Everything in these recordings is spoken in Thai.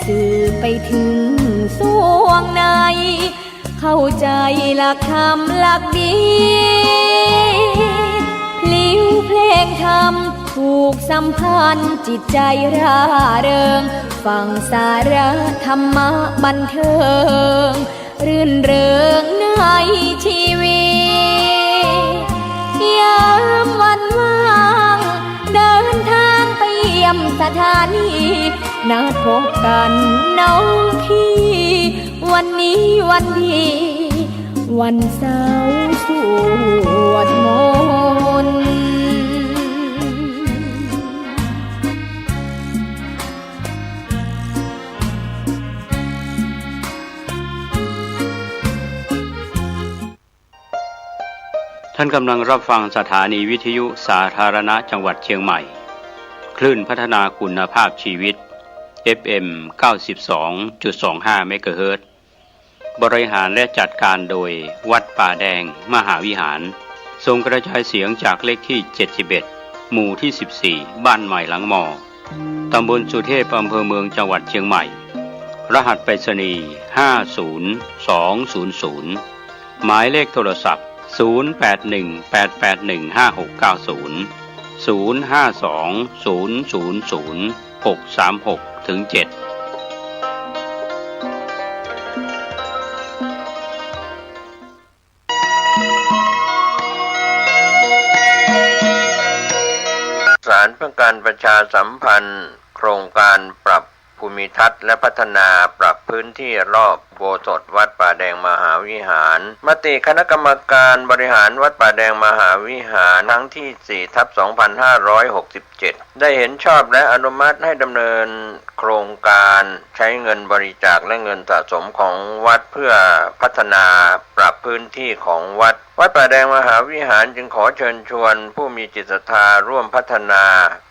สื่อไปถึงสวงในเข้าใจหลักธรรมหลักดีพลิ้วเพลงธรรมผูกสัมพันธ์จิตใจร่าเริงฟังสาระธรรมะบันเทิงรื่นเริงในชีวิตยามวันว่างเดินทางไปเยี่ยมสถานีนัดพบกันน้องพี่วันนี้วันดีวันเสาร์สวดมนต์ท่านกำลังรับฟังสถานีวิทยุสาธารณะจังหวัดเชียงใหม่คลื่นพัฒนาคุณภาพชีวิต FM 92.25 เมกะเฮิรตซ์บริหารและจัดการโดยวัดป่าแดงมหาวิหารส่งกระจายเสียงจากเลขที่ 71 หมู่ที่ 14 บ้านใหม่หลังมอตำบลสุเทพอำเภอเมืองจังหวัดเชียงใหม่รหัสไปรษณีย์50200หมายเลขโทรศัพท์0818815690 0520000636-7ศาลเพื่อการประชาสัมพันธ์โครงการปรับภูมิทัศน์และพัฒนาปรับพื้นที่รอบอุโบสถวัดป่าแดงมหาวิหารมติคณะกรรมการบริหารวัดป่าแดงมหาวิหารครั้งที่ 4/2567 ได้เห็นชอบและอนุมัติให้ดำเนินโครงการใช้เงินบริจาคและเงินสะสมของวัดเพื่อพัฒนาปรับพื้นที่ของวัดป่าแดงมหาวิหารจึงขอเชิญชวนผู้มีจิตศรัทธาร่วมพัฒนา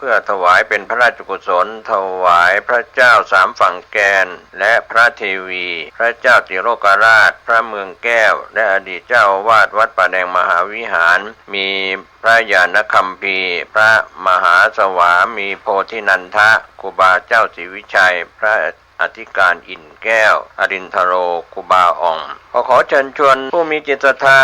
เพื่อถวายเป็นพระราชกุศลถวายพระเจ้าสามฝั่งแกนและพระเทวีพระเจ้าติโลกราชพระเมืองแก้วและอดีตเจ้าอาวาสวัดป่าแดงมหาวิหารมีพระญาณคัมภีร์พระมหาสวามีโพธินันทะครูบาเจ้าศรีวิชัยพระอธิการอิ่นแก้วอรินทโรครูบาอ่องขอเชิญชวนผู้มีจิตศรัทธา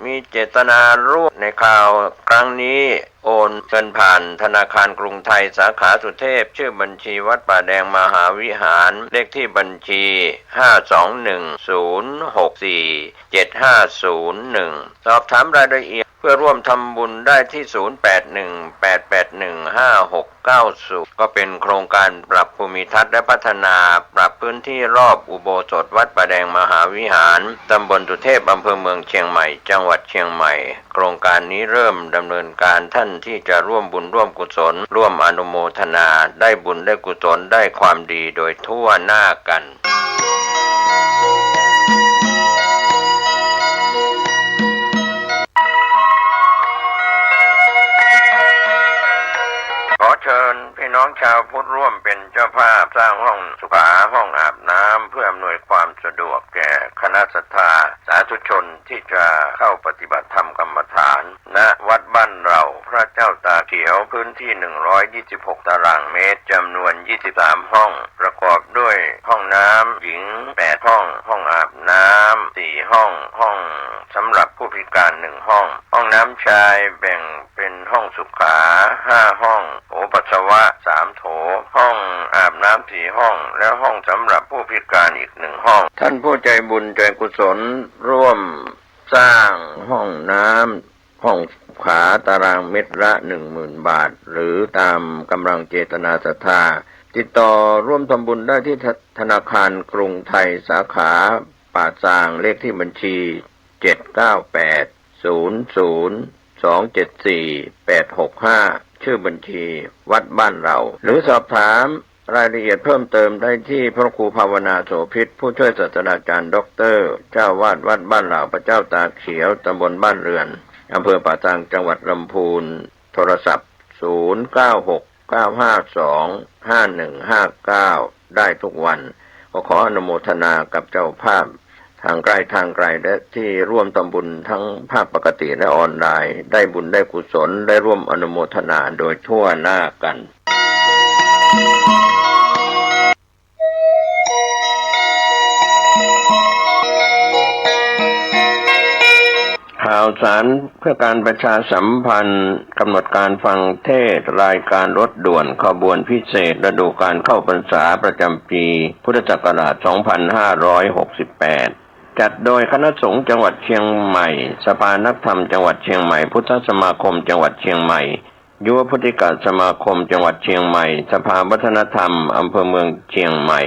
มีเจตนาร่วมในข่าวครั้งนี้โอนเงินผ่านธนาคารกรุงไทยสาขาสุเทพชื่อบัญชีวัดป่าแดงมหาวิหารเลขที่บัญชี521064750สอบถามรายละเอียดเพื่อร่วมทำบุญได้ที่0818815690ก็เป็นโครงการปรับภูมิทัศน์และพัฒนาปรับพื้นที่รอบอุโบสถวัดป่าแดงมหาวิหารตำบลสุเทพอำเภอเมืองเชียงใหม่จังหวัดเชียงใหม่โครงการนี้เริ่มดำเนินการท่านที่จะร่วมบุญร่วมกุศลร่วมอนุโมทนาได้บุญได้กุศลได้ความดีโดยทั่วหน้ากันเชิญพี่น้องชาวพุทธร่วมเป็นเจ้าภาพสร้างห้องสุขาห้องอาบน้ำเพื่ออำนวยความสะดวกแก่คณะศรัทธาสาธุชนที่จะเข้าปฏิบัติธรรมกรรมฐานณวัดบ้านเราพระเจ้าตาเขียวพื้นที่126ตารางเมตรจำนวน23ห้องประกอบด้วยห้องน้ำหญิง8ห้องห้องอาบน้ำ4ห้องห้องสำหรับผู้พิการ1ห้องห้องน้ำชายแบ่งเป็นห้องสุขา5ห้องโถปัสสาวะ3โถห้องอาบน้ำ4ห้องและห้องสำหรับผู้พิการอีก1ห้องท่านผู้ใจบุญใจกุศลร่วมสร้างห้องน้ำห้องขาตารางเมตรละ 10,000 บาทหรือตามกำลังเจตนาศรัทธาติดต่อร่วมทำบุญได้ที่ธนาคารกรุงไทยสาขาป่าซางเลขที่บัญชี79800274865ชื่อบัญชีวัดบ้านเราหรือสอบถามรายละเอียดเพิ่มเติมได้ที่พระครูภาวนาโสภิตผู้ช่วยศาสตราจารย์ด็อกเตอร์เจ้าวาดวัดบ้านเราพระเจ้าตาเขียวตำบลบ้านเรือนอำเภอป่าซางจังหวัดลำพูนโทรศัพท์0969525159ได้ทุกวันขออนุโมทนากับเจ้าภาพทางไกลทางไกลและที่ร่วมทำบุญทั้งภาคปกติและออนไลน์ได้บุญได้กุศลได้ร่วมอนุโมทนาโดยทั่วหน้ากัน สารเพื่อการประชาสัมพันธ์กำหนดการฟังเทศน์รายการรถด่วนขบวนพิเศษฤดูกาลเข้าพรรษาประจำปีพุทธศักราช 2568 จัดโดยคณะสงฆ์จังหวัดเชียงใหม่สภานักธรรมจังหวัดเชียงใหม่พุทธสมาคมจังหวัดเชียงใหม่ยุวพุทธิกสมาคมจังหวัดเชียงใหม่สภาวัฒนธรรมอำเภอเมืองเชียงใหม่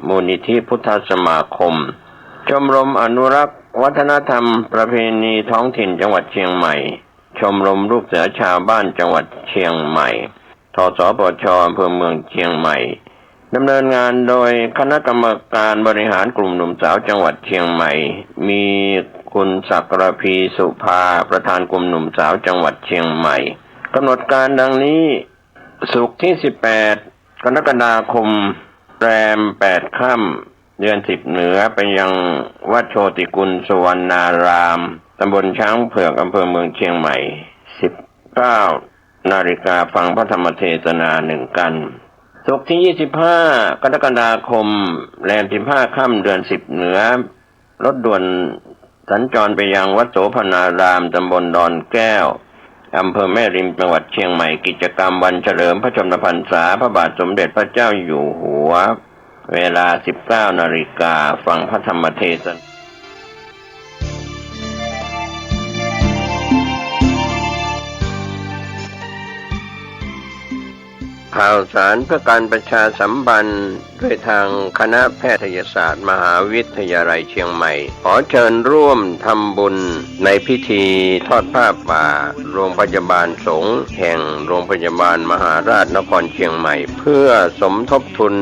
มูลนิธิพุทธสมาคมชมรมอนุรักษ์วัฒนธรรมประเพณีท้องถิ่นจังหวัดเชียงใหม่ชมรมลูกเสือชาวบ้านจังหวัดเชียงใหม่ทสปชอำเภอเมืองเชียงใหม่ดำเนินงานโดยคณะกรรมการบริหารกลุ่มหนุ่มสาวจังหวัดเชียงใหม่มีคุณศักรพีสุภาประธานกลุ่มหนุ่มสาวจังหวัดเชียงใหม่กำหนดการดังนี้ศุกร์ที่18 กรกฎาคมแรม 8 ค่ำเดือน 10 เหนือไปยังวัดโชติกุลสุวรรณารามตำบลช้างเผือกอำเภอเมืองเชียงใหม่ 19 นาฬิกาฟังพระธรรมเทศนา1 กันศุกร์ที่ 25 กรกฎาคมแรม 15 ค่ำเดือน 10 เหนือรถด่วนสัญจรไปยังวัดโสภณารามตำบลดอนแก้วอำเภอแม่ริมจังหวัดเชียงใหม่กิจกรรมวันเฉลิมพระชนมพรรษาพระบาทสมเด็จพระเจ้าอยู่หัวเวลา 19 นาฬิกาฟังพระธรรมเทศนาข่าวสารเพื่อการประชาสัมพันธ์ด้วยทางคณะแพทยศาสตร์มหาวิทยาลัยเชียงใหม่ขอเชิญร่วมทำบุญในพิธีทอดผ้าป่าโรงพยาบาลสงฆ์แห่งโรงพยาบาลมหาราชนครเชียงใหม่เพื่อสมทบทุน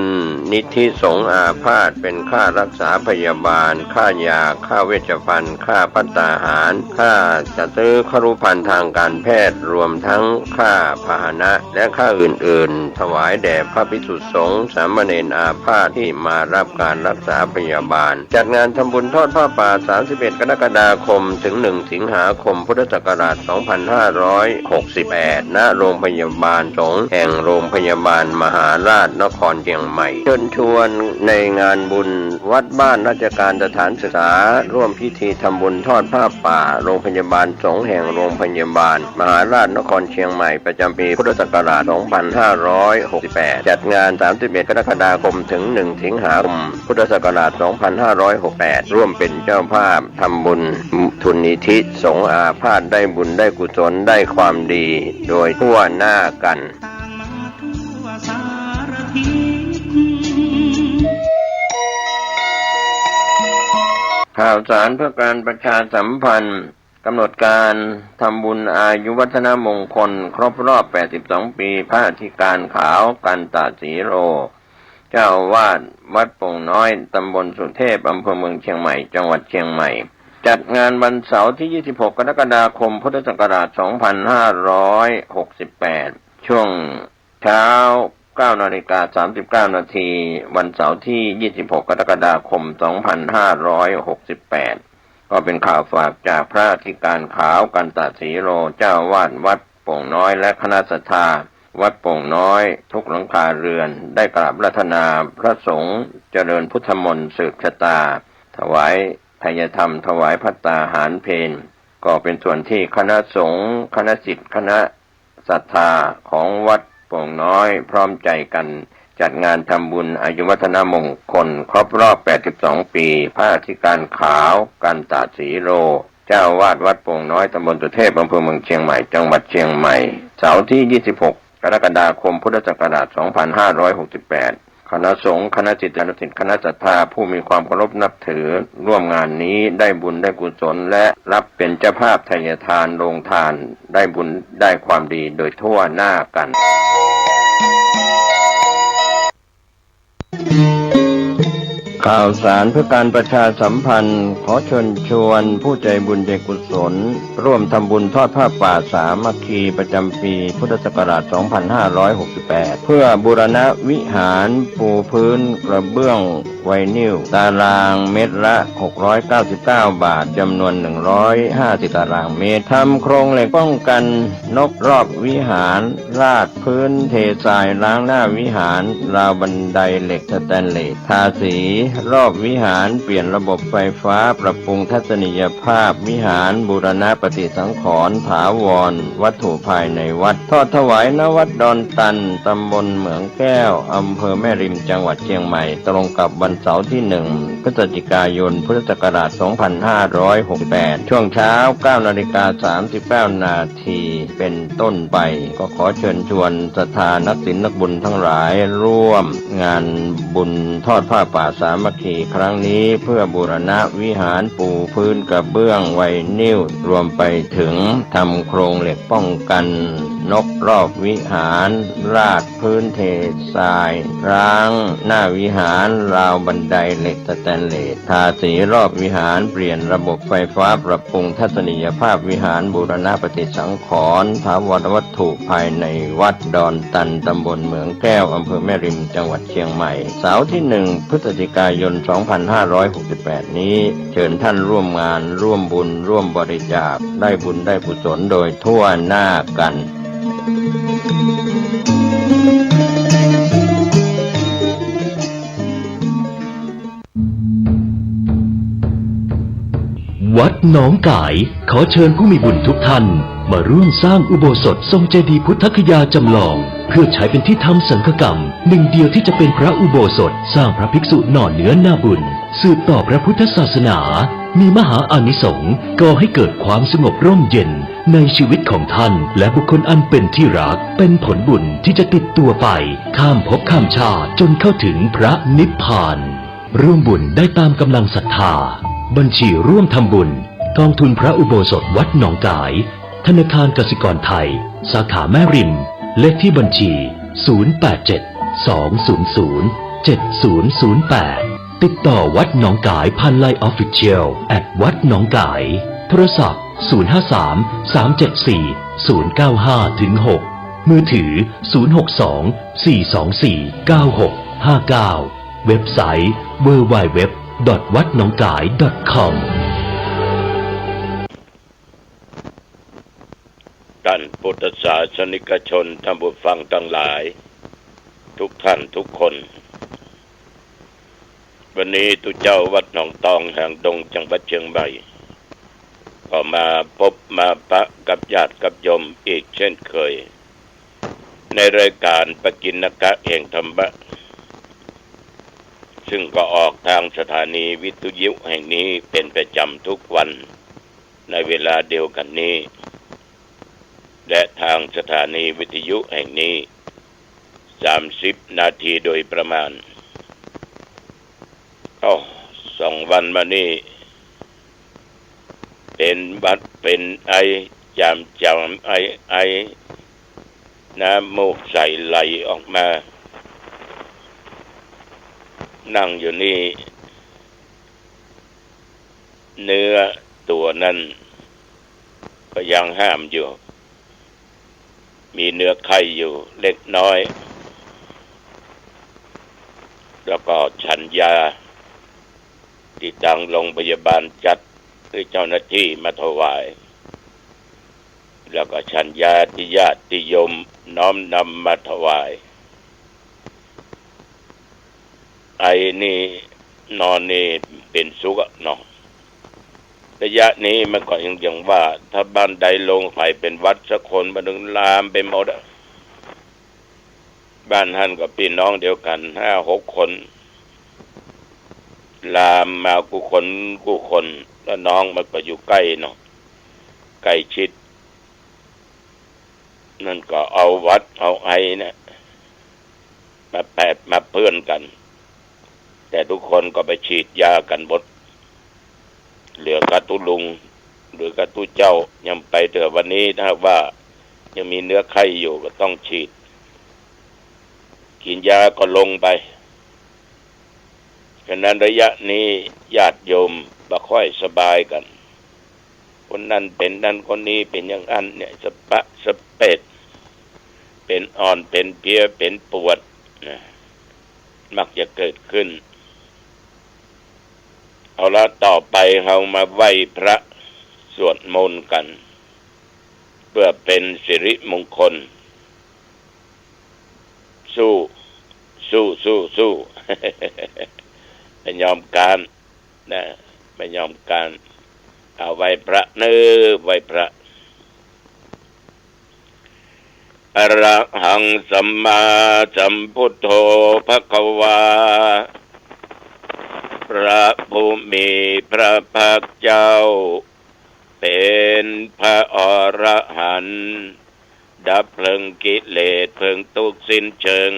นิธิสงฆ์อาพาธเป็นค่ารักษาพยาบาลค่ายาค่าเวชภัณฑ์ค่าภัตตาหารค่าจัดซื้อครุภัณฑ์ทางการแพทย์รวมทั้งค่าพาหนะและค่าอื่นๆถวายแด่พระภิกษุสงฆ์สามเณรอาพาธที่มารับการรักษาพยาบาลจัดงานทำบุญทอดผ้าป่า31 กรกฎาคมถึง 1 สิงหาคมพุทธศักราช 2568 ณ โรงพยาบาลสงฆ์แห่งโรงพยาบาลมหาราชนครเชียงใหม่เชิญชวนในงานบุญวัดบ้านราชการสถานศึกษาร่วมพิธีทำบุญทอดผ้าป่าโรงพยาบาลสงฆ์แห่งโรงพยาบาลมหาราชนครเชียงใหม่ประจำปีพุทธศักราช 2568 จัดงาน 31 กรกฎาคมถึง 1 สิงหาคม พุทธศักราช 2568 ร่วมเป็นเจ้าภาพทำบุญทุนนิธิสงฆ์อาพาธได้บุญได้กุศลได้ความดีโดยทั่วหน้ากันข่าวสารเพื่อการประชาสัมพันธ์กำหนดการทำบุญอายุวัฒนมงคลครบรอบ 82 ปีพระอธิการขาวกันตศรีโรเจ้าอาวาสวัดโป่งน้อยตำบลสุเทพอำเภอเมืองเชียงใหม่จังหวัดเชียงใหม่จัดงานวันเสาร์ที่ 26 กรกฎาคมพุทธศักราช 2568 ช่วงเช้า 9 นาฬิกา 39 นาทีวันเสาร์ที่ 26 กรกฎาคม 2568 ก็เป็นข่าวฝากจากพระอธิการขาวกันตศรีโรเจ้าอาวาสวัดโป่งน้อยและคณะศรัทธาวัดโป่งน้อยทุกหลังคาเรือนได้กราบราธนาพระสงฆ์เจริญพุทธมนต์สืบชะตาถวายทายธรรมถวายภัตตาหารเพลก็เป็นส่วนที่คณะสงฆ์คณะศิษย์คณะศรัทธาของวัดโป่งน้อยพร้อมใจกันจัดงานทำบุญอายุวัฒนมงคลครบรอบ 82 ปีพระอธิการขาวกันตศรีโรเจ้าอาวาสวัดโป่งน้อยตำบลสุเทพอำเภอเมืองเชียงใหม่จังหวัดเชียงใหม่เสาร์ที่ 26 กรกฎาคมพุทธศักราช 2568 คณะสงฆ์คณะศิษยานุศิษย์คณะศรัทธาผู้มีความเคารพนับถือร่วมงานนี้ได้บุญได้กุศลและรับเป็นเจ้าภาพทายทานโรงทานได้บุญได้ความดีโดยทั่วหน้ากันข่าวสารเพื่อการประชาสัมพันธ์ขอเชิญชวนผู้ใจบุญใจกุศลร่วมทำบุญทอดผ้าป่าสามัคคีประจำปีพุทธศักราช 2568 เพื่อบูรณะวิหารปูพื้นกระเบื้องไวนิลตารางเมตรละ 699 บาทจำนวน 150 ตารางเมตรทำโครงเหล็กป้องกันนกรอบวิหารราดพื้นเททรายล้างหน้าวิหารราวบันไดเหล็กสแตนเลสทาสี รอบวิหารเปลี่ยนระบบไฟฟ้าปรับปรุงทัศนียภาพวิหารบูรณะปฏิสังขรณ์ถาวรวัตถุภายในวัดทอดถวายณวัดดอนตันตำบลเหมืองแก้วอำเภอแม่ริมจังหวัดเชียงใหม่ตรงกับวันเสาร์ที่1พฤศจิกายนพุทธศักราช2568ช่วงเช้า 9:39 นาทีเป็นต้นไปก็ขอเชิญชวนศรัทธานักศีลนักบุญทั้งหลายร่วมงานบุญทอดผ้าป่าสามัคคีครั้งนี้เพื่อบูรณะวิหารปูพื้นกระเบื้องไวนิลรวมไปถึงทำโครงเหล็กป้องกันนกรอบวิหารราดพื้นเททรายร้างหน้าวิหารราวบันไดเหล็กสแตนเลสทาสีรอบวิหารเปลี่ยนระบบไฟฟ้าปรับปรุงทัศนียภาพวิหารบูรณะปฏิสังขรณ์ถาวรวัตถุภายในวัดดอนตันตำบลเหมืองแก้วอำเภอแม่ริมจังหวัดเชียงใหม่เสาร์ที่1พฤศจิกายน2568นี้เชิญท่านร่วมงานร่วมบุญร่วมบริจาคได้บุญได้กุศลโดยทั่วหน้ากันวัดหนองกายขอเชิญผู้มีบุญทุกท่านมาร่วมสร้างอุโบสถทรงเจดีย์พุทธคยาจำลองเพื่อใช้เป็นที่ทำสังฆกรรมหนึ่งเดียวที่จะเป็นพระอุโบสถสร้างพระภิกษุหน่อเนื้อนาบุญสืบต่อพระพุทธศาสนามีมหาอานิสงส์ก่อให้เกิดความสงบร่มเย็นในชีวิตของท่านและบุคคลอันเป็นที่รักเป็นผลบุญที่จะติดตัวไปข้ามภพข้ามชาติจนเข้าถึงพระนิพพานร่วมบุญได้ตามกำลังศรัทธาบัญชีร่วมทำบุญกองทุนพระอุโบสถวัดหนองกายธนาคารกสิกรไทยสาขาแม่ริมเลขที่บัญชี 087-200-7008 ติดต่อวัดหนองกายผ่านไลน์ Official วัดหนองกายโทรศัพท์ 053-374-095-6 มือถือ 062-424-9659 เว็บไซต์ www.wadnongkai.com ท่านพุทธศาสนิกชนท่านผู้ฟังทั้งหลายทุกท่านทุกคนวันนี้ตุเจ้าวัดหนองตองแห่งดงจังหวัดเชียงใหม่ก็มาพบมาปะกับญาติกับโยมอีกเช่นเคยในรายการปกิณกะแห่งธรรมะซึ่งก็ออกทางสถานีวิทยุแห่งนี้เป็นประจำทุกวันในเวลาเดียวกันนี้และทางสถานีวิทยุแห่งนี้30 นาทีโดยประมาณ2 วันมานี้เป็นบัดเป็นไอจามไอน้ำมูกใสไหลออกมานั่งอยู่นี่เนื้อตัวนั้นก็ยังห้ามอยู่มีเนื้อไข้อยู่เล็กน้อยแล้วก็ฉันยาที่ทางโรงพยาบาลจัดหรือเจ้าหน้าที่มาถวายแล้วก็ฉันยาที่ญาติโยมน้อมนำมาถวายไอ้นี่นอนนี่เป็นสุขเนาะระยะนี้มันก็ยังว่าถ้าบ้านใดลงไฟเป็นวัดสักคนมาดึงลามไปหมดบ้านท่านกับพี่น้องเดียวกัน 5-6 คนลามมากูคนแล้วน้องมันก็อยู่ใกล้เนาะใกล้ชิดนั่นก็เอาวัดเอาไอ้นะมาเพื่อนกันแต่ทุกคนก็ไปฉีดยากันหมดเหลือกระตุลุงหรือกระตุเจ้ายังไปเถอะวันนี้ถ้าว่ายังมีเนื้อไข้อยู่ก็ต้องฉีดกินยาก็ลงไปฉะนั้นระยะนี้ญาติโยมบ่ค่อยสบายกันคนนั้นเป็นนั่นคนนี้เป็นอย่างนั้นเนี่ยสะเปดเป็นอ่อนเป็นเพลียเป็นปวดนะมักจะเกิดขึ้นเอาละต่อไปเรามาไหว้พระสวดมนต์กันเพื่อเป็นสิริมงคลสู้ ไม่ยอมการนะไม่ยอมการเอาไว้พระเนื้อไว้พระอรหังสัมมาสัมพุทโธภควาพระผู้มีพระภาคเจ้าเป็นพระอรหันต์ดับเพลิงกิเลสเพลิงทุกข์สิ้นเชิง